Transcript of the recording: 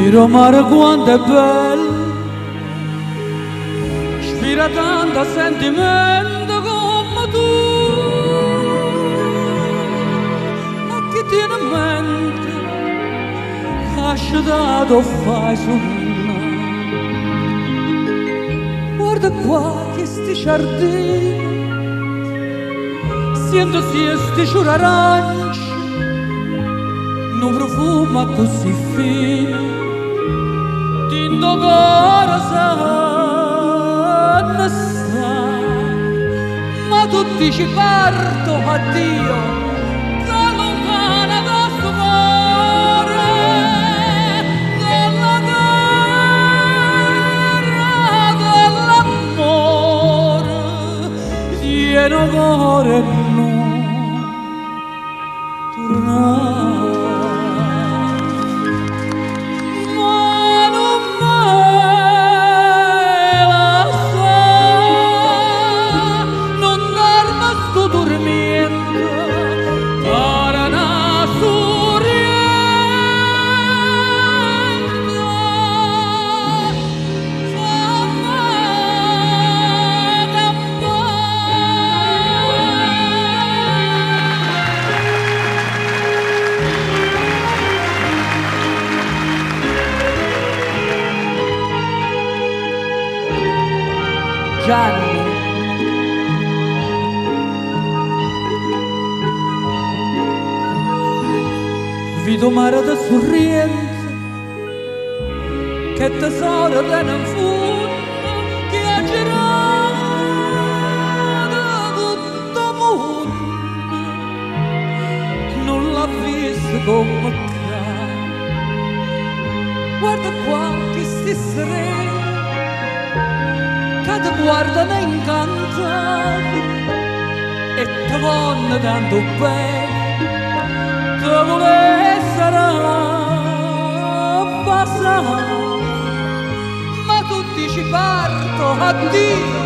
Miro mare quanto è bello, ispira tanto sentimento come tu, ma chi tiene in mente che ha scedato fai sonnare. Guarda qua che sti giardini, sento sti ciuri aranci, un profumo così fine, tinto cuore sanno sta, ma tu dici parto addio, da lontana da sto cuore, dalla terra dell'amore, pieno cuore non tornare. Gianni, vedo mare da sorriente, che tesoro tiene in fondo, che ha girato tutto mondo, non l'ha visto come ca. Guarda qua che sti sereni, che ti guardano incantato e ti vanno tanto bene, ti volessero passare, ma tu dici parto addio.